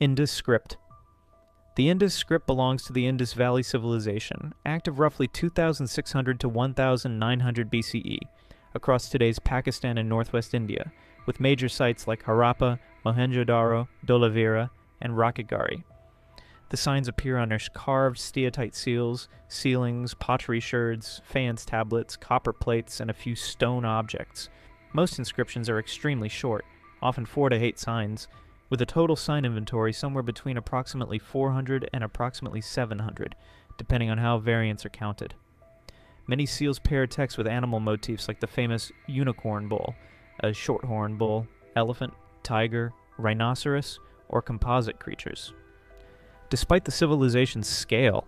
Indus Script. The Indus Script belongs to the Indus Valley Civilization, active roughly 2600 to 1900 BCE, across today's Pakistan and northwest India, with major sites like Harappa, Mohenjo-daro, Dholavira, and Rakhigarhi. The signs appear on carved steatite seals, ceilings, pottery sherds, faience tablets, copper plates, and a few stone objects. Most inscriptions are extremely short, often 4 to 8 signs, with a total sign inventory somewhere between approximately 400 and approximately 700, depending on how variants are counted. Many seals pair text with animal motifs like the famous unicorn bull, a shorthorn bull, elephant, tiger, rhinoceros, or composite creatures. Despite the civilization's scale,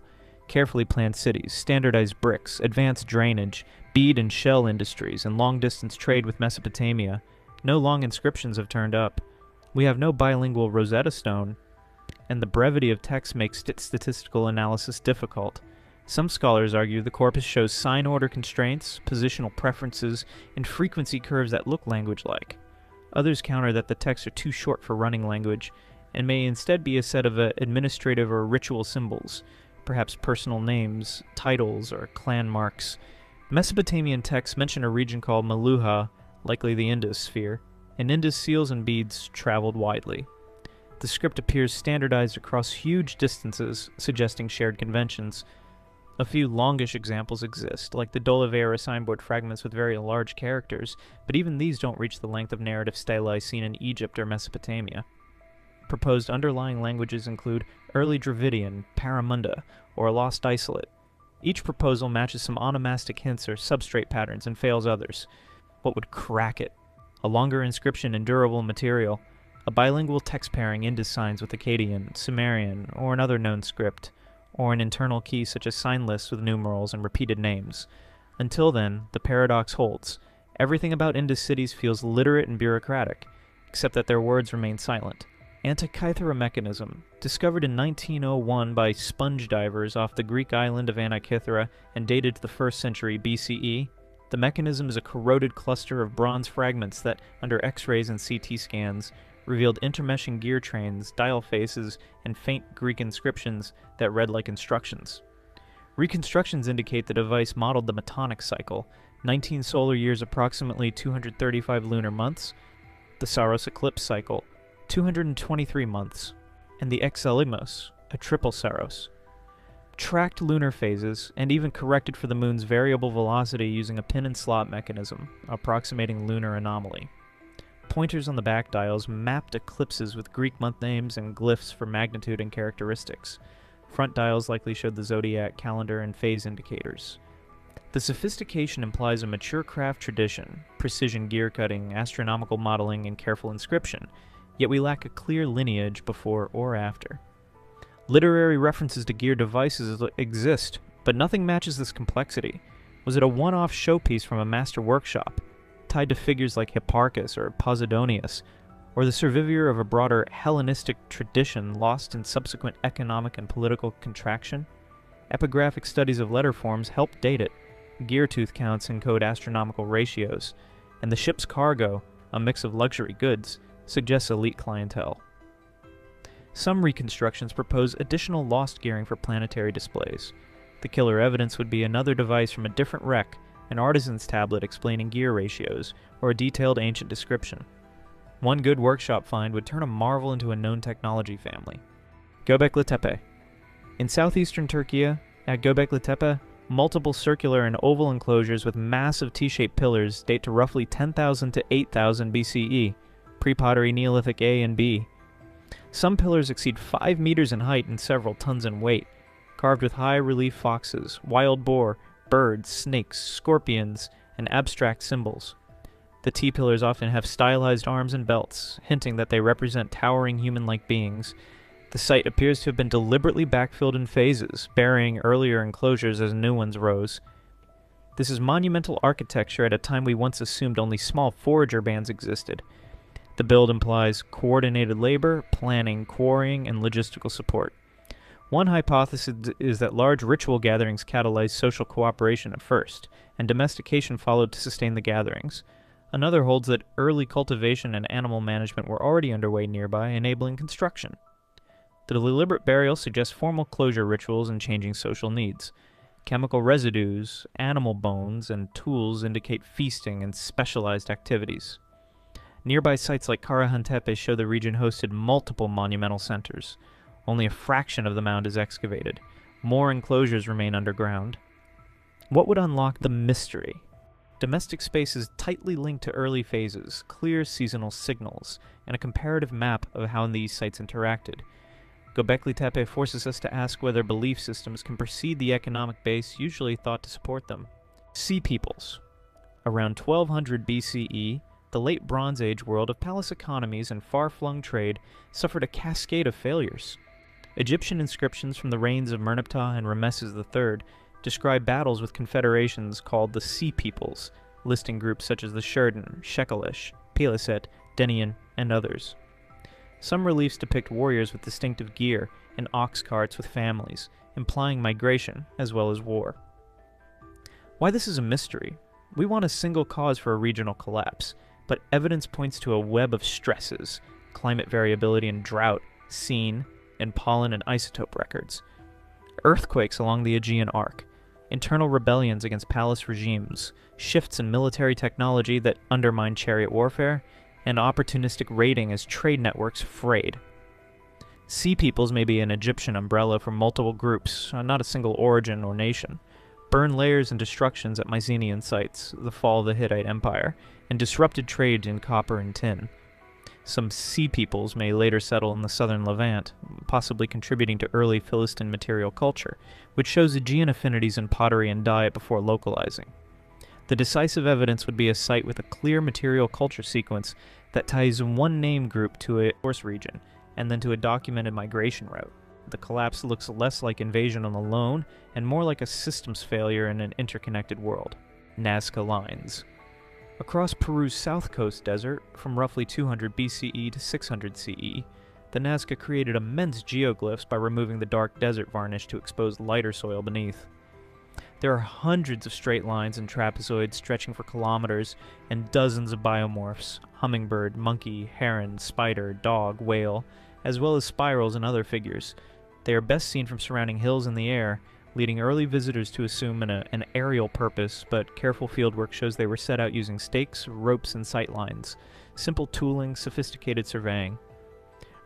carefully planned cities, standardized bricks, advanced drainage, bead and shell industries, and long-distance trade with Mesopotamia, no long inscriptions have turned up. We have no bilingual Rosetta Stone, and the brevity of text makes statistical analysis difficult. Some scholars argue the corpus shows sign order constraints, positional preferences, and frequency curves that look language-like. Others counter that the texts are too short for running language, and may instead be a set of administrative or ritual symbols, perhaps personal names, titles, or clan marks. Mesopotamian texts mention a region called Meluha, likely the Indus sphere, and Indus seals and beads traveled widely. The script appears standardized across huge distances, suggesting shared conventions. A few longish examples exist, like the Dholavira signboard fragments with very large characters, but even these don't reach the length of narrative stelae seen in Egypt or Mesopotamia. Proposed underlying languages include Early Dravidian, Paramunda, or a Lost Isolate. Each proposal matches some onomastic hints or substrate patterns and fails others. What would crack it? A longer inscription in durable material, a bilingual text pairing Indus signs with Akkadian, Sumerian, or another known script, or an internal key such as sign lists with numerals and repeated names. Until then, the paradox holds. Everything about Indus cities feels literate and bureaucratic, except that their words remain silent. Antikythera mechanism, discovered in 1901 by sponge divers off the Greek island of Antikythera and dated to the 1st century BCE, the mechanism is a corroded cluster of bronze fragments that, under X-rays and CT scans, revealed intermeshing gear trains, dial faces, and faint Greek inscriptions that read like instructions. Reconstructions indicate the device modeled the Metonic cycle, 19 solar years approximately 235 lunar months, the Saros eclipse cycle, 223 months, and the Exelimos, a triple Saros. Tracked lunar phases, and even corrected for the moon's variable velocity using a pin and slot mechanism, approximating lunar anomaly. Pointers on the back dials mapped eclipses with Greek month names and glyphs for magnitude and characteristics. Front dials likely showed the zodiac calendar and phase indicators. The sophistication implies a mature craft tradition, precision gear cutting, astronomical modeling, and careful inscription, yet we lack a clear lineage before or after. Literary references to gear devices exist, but nothing matches this complexity. Was it a one-off showpiece from a master workshop, tied to figures like Hipparchus or Posidonius, or the survivor of a broader Hellenistic tradition lost in subsequent economic and political contraction? Epigraphic studies of letter forms help date it. Gear tooth counts encode astronomical ratios, and the ship's cargo, a mix of luxury goods, suggests elite clientele. Some reconstructions propose additional lost gearing for planetary displays. The killer evidence would be another device from a different wreck, an artisan's tablet explaining gear ratios, or a detailed ancient description. One good workshop find would turn a marvel into a known technology family. Göbekli Tepe. In southeastern Turkey, at Göbekli Tepe, multiple circular and oval enclosures with massive T-shaped pillars date to roughly 10,000 to 8,000 BCE, pre-pottery Neolithic A and B. Some pillars exceed 5 meters in height and several tons in weight, carved with high-relief foxes, wild boar, birds, snakes, scorpions, and abstract symbols. The T-pillars often have stylized arms and belts, hinting that they represent towering human-like beings. The site appears to have been deliberately backfilled in phases, burying earlier enclosures as new ones rose. This is monumental architecture at a time we once assumed only small forager bands existed. The build implies coordinated labor, planning, quarrying, and logistical support. One hypothesis is that large ritual gatherings catalyzed social cooperation at first, and domestication followed to sustain the gatherings. Another holds that early cultivation and animal management were already underway nearby, enabling construction. The deliberate burial suggests formal closure rituals and changing social needs. Chemical residues, animal bones, and tools indicate feasting and specialized activities. Nearby sites like Karahan Tepe show the region hosted multiple monumental centers. Only a fraction of the mound is excavated. More enclosures remain underground. What would unlock the mystery? Domestic space is tightly linked to early phases, clear seasonal signals, and a comparative map of how these sites interacted. Göbekli Tepe forces us to ask whether belief systems can precede the economic base usually thought to support them. Sea peoples. Around 1200 BCE, the late Bronze Age world of palace economies and far-flung trade suffered a cascade of failures. Egyptian inscriptions from the reigns of Merneptah and Rameses III describe battles with confederations called the Sea Peoples, listing groups such as the Sherden, Shekelish, Peliset, Denian, and others. Some reliefs depict warriors with distinctive gear and ox carts with families, implying migration as well as war. Why this is a mystery? We want a single cause for a regional collapse, but evidence points to a web of stresses, climate variability and drought, seen in pollen and isotope records, earthquakes along the Aegean Arc, internal rebellions against palace regimes, shifts in military technology that undermine chariot warfare, and opportunistic raiding as trade networks frayed. Sea peoples may be an Egyptian umbrella for multiple groups, not a single origin or nation. Burn layers and destructions at Mycenaean sites, the fall of the Hittite Empire, and disrupted trade in copper and tin. Some sea peoples may later settle in the southern Levant, possibly contributing to early Philistine material culture, which shows Aegean affinities in pottery and diet before localizing. The decisive evidence would be a site with a clear material culture sequence that ties one name group to a source region, and then to a documented migration route. The collapse looks less like invasion alone, and more like a systems failure in an interconnected world. Nazca Lines. Across Peru's south coast desert, from roughly 200 BCE to 600 CE, the Nazca created immense geoglyphs by removing the dark desert varnish to expose lighter soil beneath. There are hundreds of straight lines and trapezoids stretching for kilometers, and dozens of biomorphs, hummingbird, monkey, heron, spider, dog, whale, as well as spirals and other figures. They are best seen from surrounding hills in the air, leading early visitors to assume an aerial purpose, but careful fieldwork shows they were set out using stakes, ropes, and sight lines. Simple tooling, sophisticated surveying.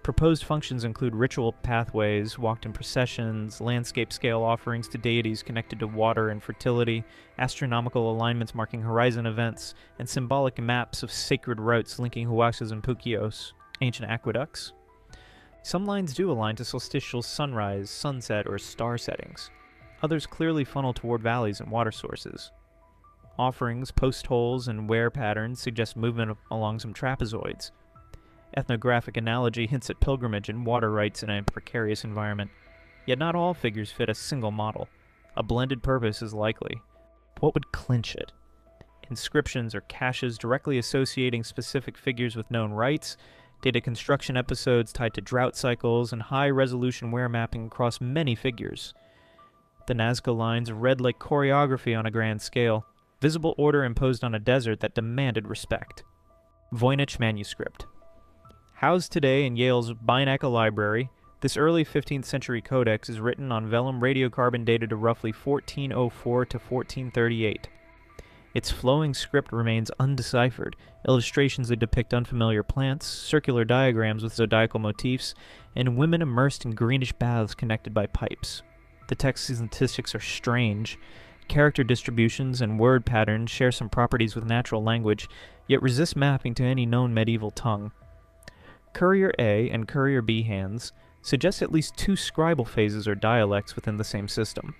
Proposed functions include ritual pathways, walked in processions, landscape-scale offerings to deities connected to water and fertility, astronomical alignments marking horizon events, and symbolic maps of sacred routes linking Huaxas and Puquios, ancient aqueducts. Some lines do align to solstitial sunrise, sunset, or star settings. Others clearly funnel toward valleys and water sources. Offerings, post holes, and wear patterns suggest movement along some trapezoids. Ethnographic analogy hints at pilgrimage and water rites in a precarious environment. Yet not all figures fit a single model. A blended purpose is likely. What would clinch it? Inscriptions or caches directly associating specific figures with known rites, data construction episodes tied to drought cycles, and high-resolution wear mapping across many figures. The Nazca lines read like choreography on a grand scale, visible order imposed on a desert that demanded respect. Voynich Manuscript. Housed today in Yale's Beinecke Library, this early 15th century codex is written on vellum radiocarbon dated to roughly 1404 to 1438. Its flowing script remains undeciphered, illustrations that depict unfamiliar plants, circular diagrams with zodiacal motifs, and women immersed in greenish baths connected by pipes. The text's statistics are strange. Character distributions and word patterns share some properties with natural language, yet resist mapping to any known medieval tongue. Courier A and Courier B hands suggest at least two scribal phases or dialects within the same system.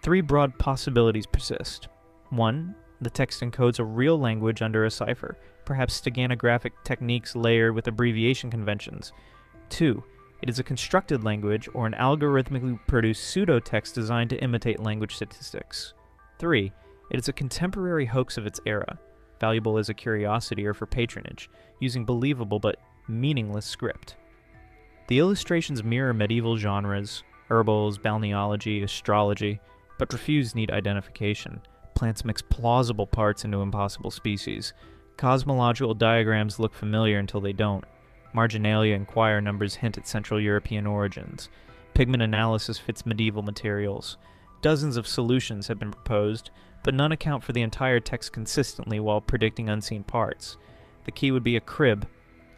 Three broad possibilities persist. 1. The text encodes a real language under a cipher, perhaps steganographic techniques layered with abbreviation conventions. 2. It is a constructed language or an algorithmically produced pseudo-text designed to imitate language statistics. 3. It is a contemporary hoax of its era, valuable as a curiosity or for patronage, using believable but meaningless script. The illustrations mirror medieval genres, herbals, balneology, astrology, but refuse neat identification. Plants mix plausible parts into impossible species. Cosmological diagrams look familiar until they don't. Marginalia and quire numbers hint at Central European origins. Pigment analysis fits medieval materials. Dozens of solutions have been proposed, but none account for the entire text consistently while predicting unseen parts. The key would be a crib,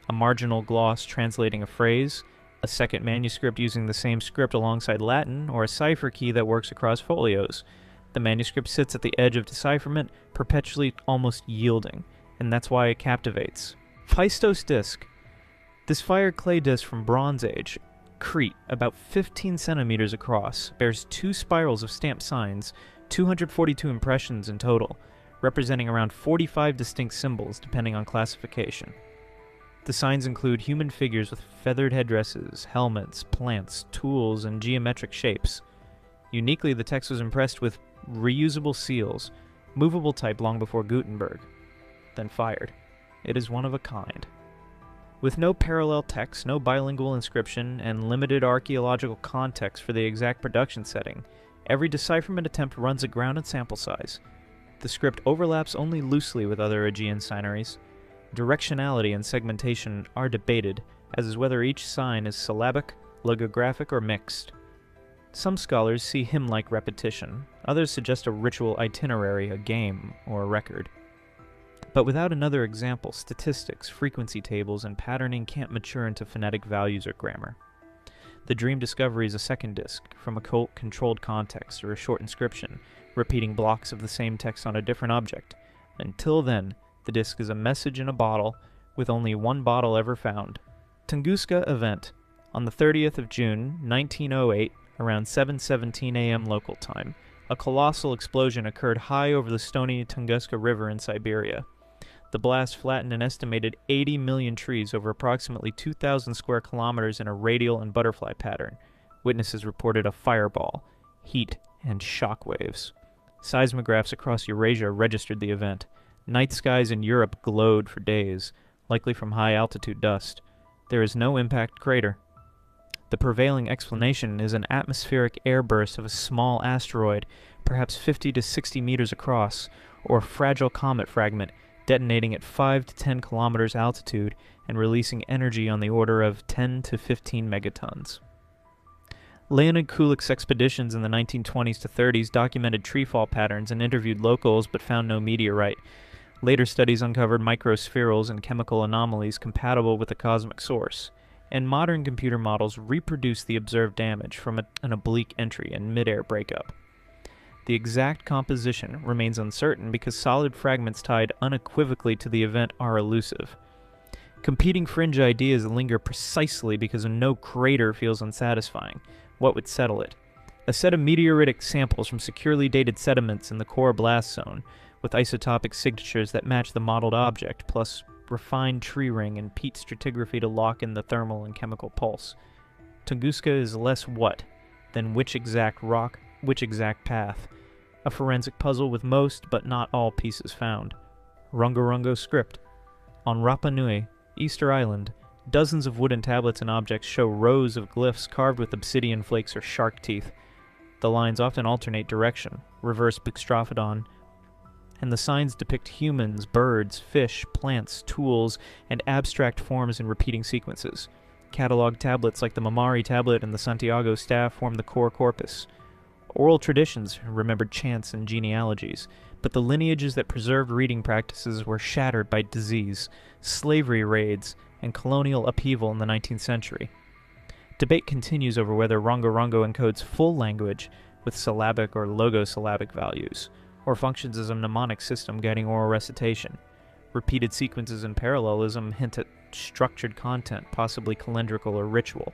a marginal gloss translating a phrase, a second manuscript using the same script alongside Latin, or a cipher key that works across folios. The manuscript sits at the edge of decipherment, perpetually almost yielding, and that's why it captivates. Phaistos disc. This fired clay disc from Bronze Age, Crete, about 15 centimeters across, bears 2 spirals of stamped signs, 242 impressions in total, representing around 45 distinct symbols depending on classification. The signs include human figures with feathered headdresses, helmets, plants, tools, and geometric shapes. Uniquely, the text was impressed with reusable seals, movable type long before Gutenberg, then fired. It is one of a kind. With no parallel text, no bilingual inscription, and limited archaeological context for the exact production setting, every decipherment attempt runs aground in sample size. The script overlaps only loosely with other Aegean signaries. Directionality and segmentation are debated, as is whether each sign is syllabic, logographic, or mixed. Some scholars see hymn-like repetition, others suggest a ritual itinerary, a game, or a record. But without another example, statistics, frequency tables, and patterning can't mature into phonetic values or grammar. The dream discovery is a second disc, from a controlled context or a short inscription, repeating blocks of the same text on a different object. Until then, the disc is a message in a bottle, with only one bottle ever found. Tunguska Event. On the 30th of June, 1908, around 7:17 a.m. local time, a colossal explosion occurred high over the stony Tunguska River in Siberia. The blast flattened an estimated 80 million trees over approximately 2,000 square kilometers in a radial and butterfly pattern. Witnesses reported a fireball, heat, and shock waves. Seismographs across Eurasia registered the event. Night skies in Europe glowed for days, likely from high-altitude dust. There is no impact crater. The prevailing explanation is an atmospheric airburst of a small asteroid, perhaps 50 to 60 meters across, or a fragile comet fragment, detonating at 5 to 10 kilometers altitude and releasing energy on the order of 10 to 15 megatons. Leonid Kulik's expeditions in the 1920s to 30s documented treefall patterns and interviewed locals but found no meteorite. Later studies uncovered microspherules and chemical anomalies compatible with the cosmic source, and modern computer models reproduce the observed damage from an oblique entry and mid-air breakup. The exact composition remains uncertain because solid fragments tied unequivocally to the event are elusive. Competing fringe ideas linger precisely because no crater feels unsatisfying. What would settle it? A set of meteoritic samples from securely dated sediments in the core blast zone, with isotopic signatures that match the modeled object, plus refined tree ring and peat stratigraphy to lock in the thermal and chemical pulse. Tunguska is less what than which exact rock, which exact path. A forensic puzzle with most, but not all, pieces found. Rongorongo script. On Rapa Nui, Easter Island, dozens of wooden tablets and objects show rows of glyphs carved with obsidian flakes or shark teeth. The lines often alternate direction, reverse bixtrophodon, and the signs depict humans, birds, fish, plants, tools, and abstract forms in repeating sequences. Catalog tablets like the Mamari tablet and the Santiago staff form the core corpus. Oral traditions remembered chants and genealogies, but the lineages that preserved reading practices were shattered by disease, slavery raids, and colonial upheaval in the 19th century. Debate continues over whether Rongorongo encodes full language with syllabic or logosyllabic values, or functions as a mnemonic system guiding oral recitation. Repeated sequences and parallelism hint at structured content, possibly calendrical or ritual.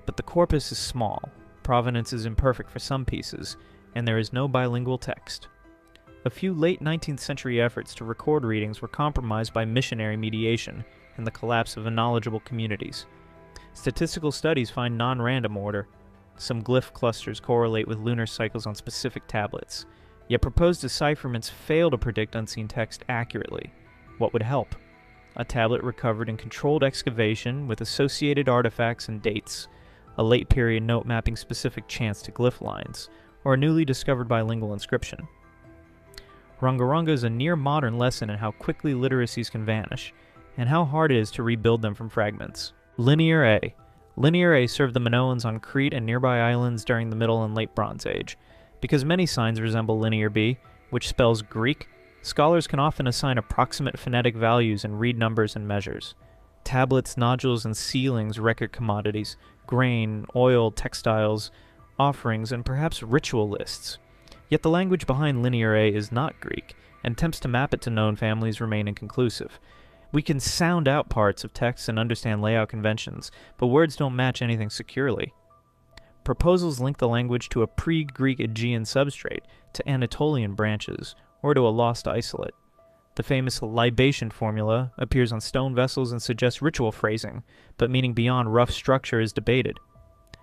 But the corpus is small, provenance is imperfect for some pieces, and there is no bilingual text. A few late 19th century efforts to record readings were compromised by missionary mediation and the collapse of knowledgeable communities. Statistical studies find non-random order. Some glyph clusters correlate with lunar cycles on specific tablets, yet proposed decipherments fail to predict unseen text accurately. What would help? A tablet recovered in controlled excavation with associated artifacts and dates, a late period note mapping specific chants to glyph lines, or a newly discovered bilingual inscription. Rongorongo is a near-modern lesson in how quickly literacies can vanish, and how hard it is to rebuild them from fragments. Linear A. Linear A served the Minoans on Crete and nearby islands during the Middle and Late Bronze Age. Because many signs resemble Linear B, which spells Greek, scholars can often assign approximate phonetic values and read numbers and measures. Tablets, nodules, and sealings record commodities, grain, oil, textiles, offerings, and perhaps ritual lists. Yet the language behind Linear A is not Greek, and attempts to map it to known families remain inconclusive. We can sound out parts of texts and understand layout conventions, but words don't match anything securely. Proposals link the language to a pre-Greek Aegean substrate, to Anatolian branches, or to a lost isolate. The famous libation formula appears on stone vessels and suggests ritual phrasing, but meaning beyond rough structure is debated.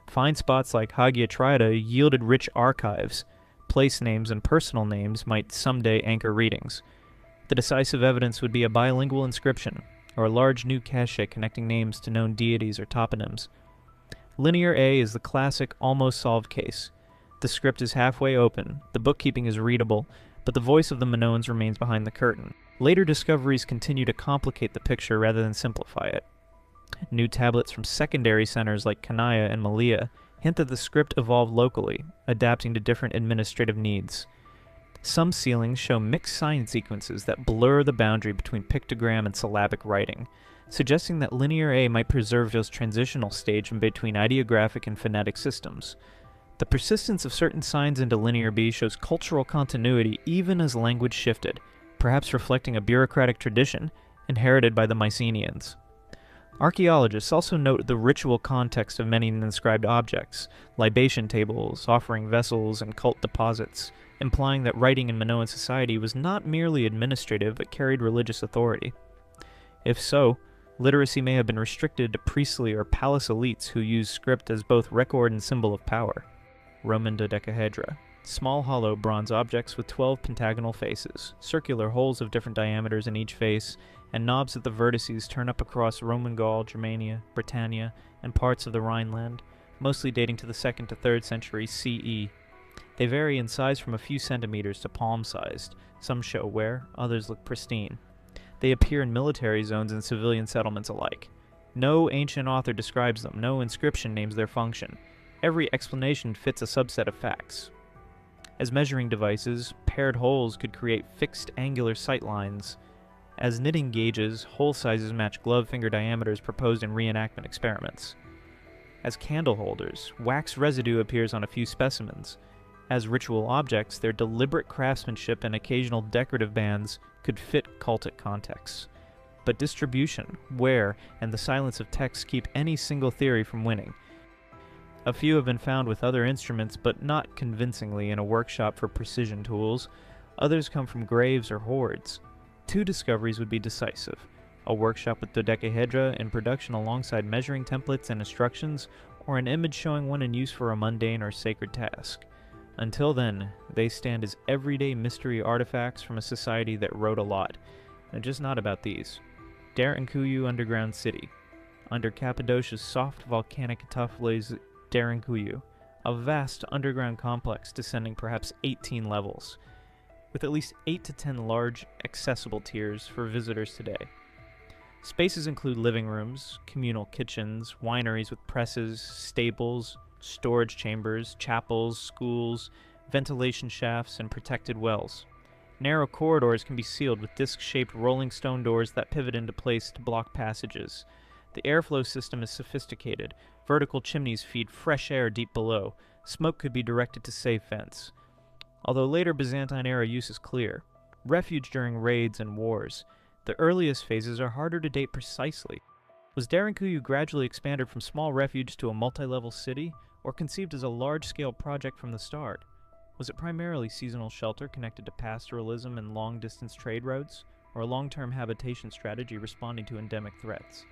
Find spots like Hagia Triada yielded rich archives. Place names and personal names might someday anchor readings. The decisive evidence would be a bilingual inscription, or a large new cache connecting names to known deities or toponyms. Linear A is the classic, almost solved case. The script is halfway open, the bookkeeping is readable, but the voice of the Minoans remains behind the curtain. Later discoveries continue to complicate the picture rather than simplify it. New tablets from secondary centers like Kanaya and Malaya hint that the script evolved locally, adapting to different administrative needs. Some sealings show mixed sign sequences that blur the boundary between pictogram and syllabic writing, suggesting that Linear A might preserve this transitional stage in between ideographic and phonetic systems. The persistence of certain signs into Linear B shows cultural continuity even as language shifted, perhaps reflecting a bureaucratic tradition inherited by the Mycenaeans. Archaeologists also note the ritual context of many inscribed objects, libation tables, offering vessels, and cult deposits, implying that writing in Minoan society was not merely administrative but carried religious authority. If so, literacy may have been restricted to priestly or palace elites who used script as both record and symbol of power. Roman Dodecahedra. Small hollow bronze objects with 12 pentagonal faces, circular holes of different diameters in each face, and knobs at the vertices turn up across Roman Gaul, Germania, Britannia, and parts of the Rhineland, mostly dating to the 2nd to 3rd century CE. They vary in size from a few centimeters to palm-sized. Some show wear, others look pristine. They appear in military zones and civilian settlements alike. No ancient author describes them, no inscription names their function. Every explanation fits a subset of facts. As measuring devices, paired holes could create fixed angular sight lines. As knitting gauges, hole sizes match glove finger diameters proposed in reenactment experiments. As candle holders, wax residue appears on a few specimens. As ritual objects, their deliberate craftsmanship and occasional decorative bands could fit cultic contexts. But distribution, wear, and the silence of text keep any single theory from winning. A few have been found with other instruments, but not convincingly in a workshop for precision tools. Others come from graves or hoards. Two discoveries would be decisive: a workshop with Dodecahedra in production alongside measuring templates and instructions, or an image showing one in use for a mundane or sacred task. Until then, they stand as everyday mystery artifacts from a society that wrote a lot. And just not about these. Derinkuyu Underground City. Under Cappadocia's soft volcanic tuff lays Derinkuyu, a vast underground complex descending perhaps 18 levels, with at least 8 to 10 large, accessible tiers for visitors today. Spaces include living rooms, communal kitchens, wineries with presses, stables, storage chambers, chapels, schools, ventilation shafts, and protected wells. Narrow corridors can be sealed with disc-shaped rolling stone doors that pivot into place to block passages. The airflow system is sophisticated. Vertical chimneys feed fresh air deep below. Smoke could be directed to safe vents. Although later Byzantine-era use is clear. Refuge during raids and wars. The earliest phases are harder to date precisely. Was Derinkuyu gradually expanded from small refuge to a multi-level city, or conceived as a large-scale project from the start? Was it primarily seasonal shelter connected to pastoralism and long-distance trade routes, or a long-term habitation strategy responding to endemic threats?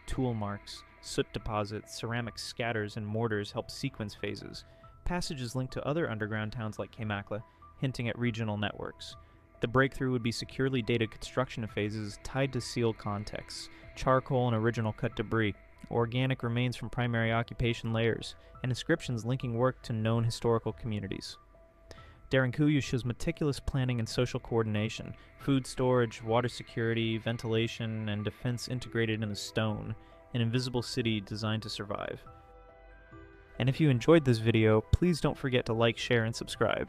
Tool marks, soot deposits, ceramic scatters, and mortars help sequence phases. Passages linked to other underground towns like Göbekli, hinting at regional networks. The breakthrough would be securely dated construction phases tied to sealed contexts, charcoal and original cut debris, organic remains from primary occupation layers, and inscriptions linking work to known historical communities. Derinkuyu shows meticulous planning and social coordination, food storage, water security, ventilation, and defense integrated in the stone, an invisible city designed to survive. And if you enjoyed this video, please don't forget to like, share, and subscribe.